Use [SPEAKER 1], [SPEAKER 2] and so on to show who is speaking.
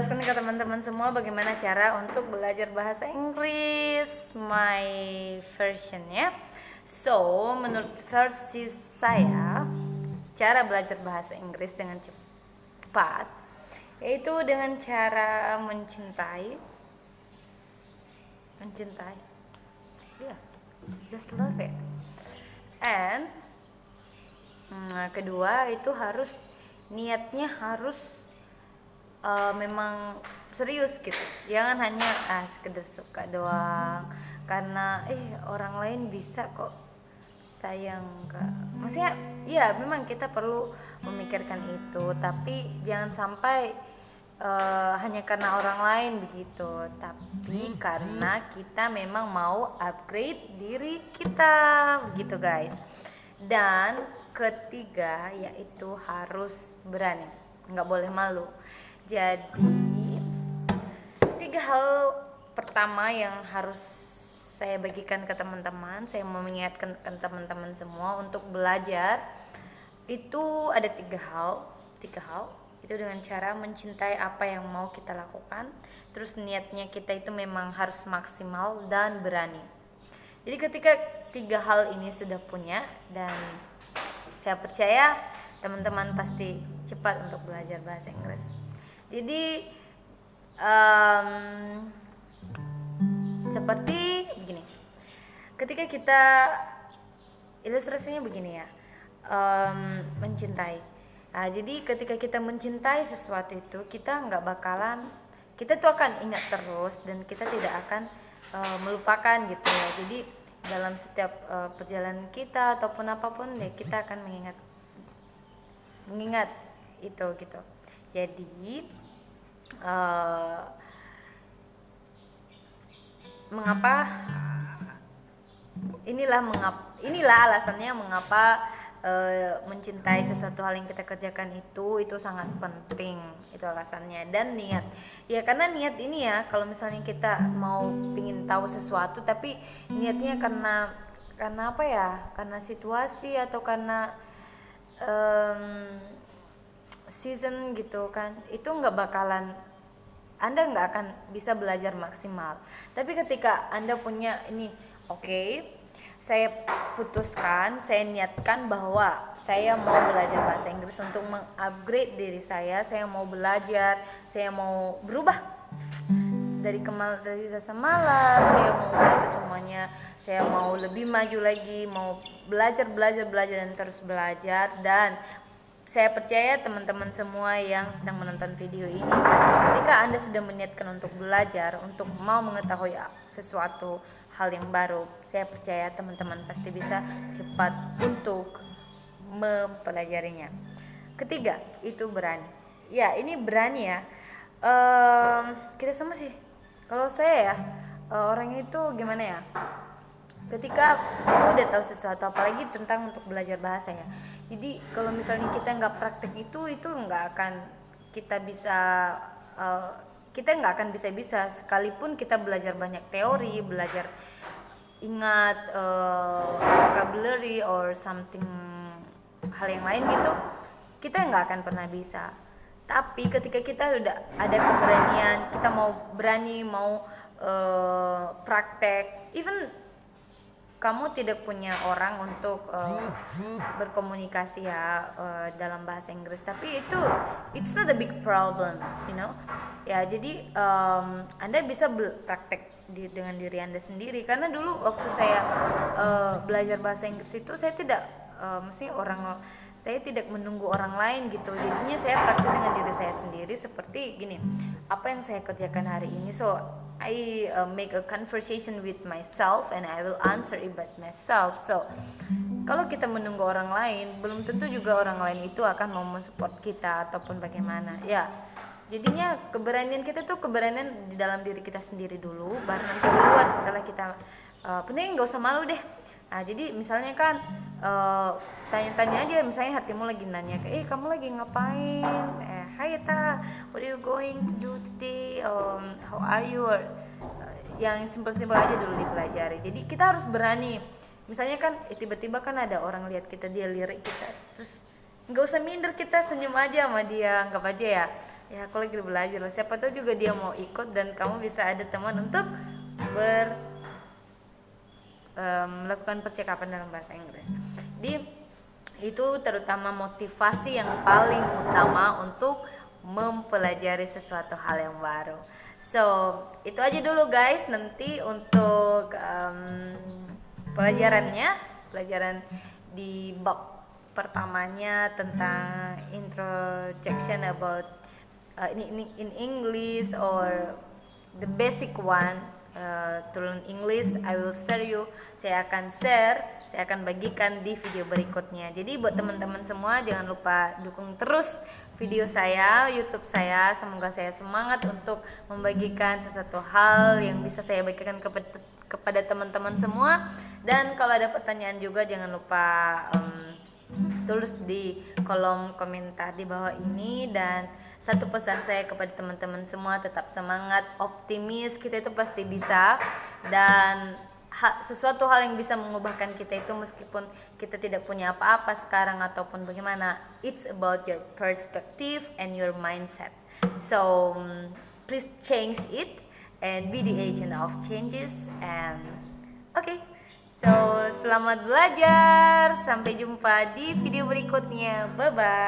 [SPEAKER 1] jelaskan ke teman-teman semua bagaimana cara untuk belajar bahasa Inggris my version ya. So, menurut versi saya, cara belajar bahasa Inggris dengan cepat yaitu dengan cara mencintai, yeah, just love it. And kedua itu niatnya harus memang serius gitu, jangan hanya sekedar suka doang karena orang lain bisa kok, sayang enggak. Maksudnya ya memang kita perlu memikirkan itu, tapi jangan sampai hanya karena orang lain begitu, tapi karena kita memang mau upgrade diri kita begitu guys. Dan ketiga yaitu harus berani, nggak boleh malu. Jadi 3 hal pertama yang harus saya bagikan ke teman-teman, saya mau mengingatkan ke teman-teman semua untuk belajar itu ada 3 hal itu dengan cara mencintai apa yang mau kita lakukan, terus niatnya kita itu memang harus maksimal dan berani. Jadi ketika 3 hal ini sudah punya, dan saya percaya teman-teman pasti cepat untuk belajar bahasa Inggris. Jadi seperti begini, ketika kita ilustrasinya begini ya, mencintai. Nah, jadi ketika kita mencintai sesuatu itu, kita tuh akan ingat terus dan kita tidak akan melupakan gitu ya. Jadi dalam setiap perjalanan kita ataupun apapun ya, kita akan mengingat itu gitu. Jadi inilah alasannya mengapa mencintai sesuatu hal yang kita kerjakan itu sangat penting. Itu alasannya. Dan niat ya, karena niat ini ya, kalau misalnya kita mau pingin tahu sesuatu tapi niatnya karena apa ya, karena situasi atau karena season gitu kan, itu Anda nggak akan bisa belajar maksimal. Tapi ketika Anda punya ini, saya putuskan, saya niatkan bahwa saya mau belajar bahasa Inggris untuk mengupgrade diri saya mau belajar, saya mau berubah dari rasa malas, saya mau itu semuanya, saya mau lebih maju lagi, mau belajar dan terus belajar. Dan saya percaya teman-teman semua yang sedang menonton video ini, ketika Anda sudah meniatkan untuk belajar, untuk mau mengetahui sesuatu hal yang baru, saya percaya teman-teman pasti bisa cepat untuk mempelajarinya. Ketiga, itu berani. Ya, ini berani ya. Kita semua sih. Kalau saya ya, orangnya itu gimana ya? Ketika udah tahu sesuatu, apalagi tentang untuk belajar bahasa ya. Jadi kalau misalnya kita nggak praktek itu nggak akan kita nggak akan bisa sekalipun kita belajar banyak teori, belajar ingat vocabulary or something, hal yang lain gitu, kita nggak akan pernah bisa. Tapi ketika kita udah ada keberanian, kita mau praktek, even kamu tidak punya orang untuk berkomunikasi ya dalam bahasa Inggris, tapi it's not a big problem, ya. Jadi Anda bisa praktek dengan diri Anda sendiri. Karena dulu waktu saya belajar bahasa Inggris itu saya tidak menunggu orang lain gitu. Jadinya saya praktek dengan diri saya sendiri, seperti gini, apa yang saya kerjakan hari ini, so I make a conversation with myself and I will answer it by myself. So kalau kita menunggu orang lain, belum tentu juga orang lain itu akan mau mensupport kita ataupun bagaimana ya. Jadinya keberanian kita tuh keberanian di dalam diri kita sendiri dulu, baru nanti keluar setelah kita penting nggak usah malu deh. Nah, jadi misalnya kan tanya-tanya aja, misalnya hatimu lagi nanya kamu lagi ngapain, hi Ta, what are you going to do today, how are you, yang simpel-simpel aja dulu dipelajari. Jadi kita harus berani. Misalnya kan tiba-tiba kan ada orang lihat kita, dia lirik kita, terus nggak usah minder, kita senyum aja sama dia, anggap aja ya aku lagi belajar loh, siapa tahu juga dia mau ikut dan kamu bisa ada teman untuk melakukan percakapan dalam bahasa Inggris. Di itu terutama motivasi yang paling utama untuk mempelajari sesuatu hal yang baru. So itu aja dulu guys, nanti untuk pelajaran di bab pertamanya tentang introduction about in English or the basic one to learn English. I will share you, saya akan bagikan di video berikutnya. Jadi buat teman-teman semua jangan lupa dukung terus video saya, YouTube saya. Semoga saya semangat untuk membagikan sesuatu hal yang bisa saya bagikan kepada teman-teman semua. Dan kalau ada pertanyaan juga jangan lupa tulis di kolom komentar di bawah ini. Dan satu pesan saya kepada teman-teman semua, tetap semangat, optimis, kita itu pasti bisa. Dan sesuatu hal yang bisa mengubahkan kita itu meskipun kita tidak punya apa-apa sekarang ataupun bagaimana, it's about your perspective and your mindset. So please change it and be the agent of changes. And okay, so selamat belajar, sampai jumpa di video berikutnya, bye bye.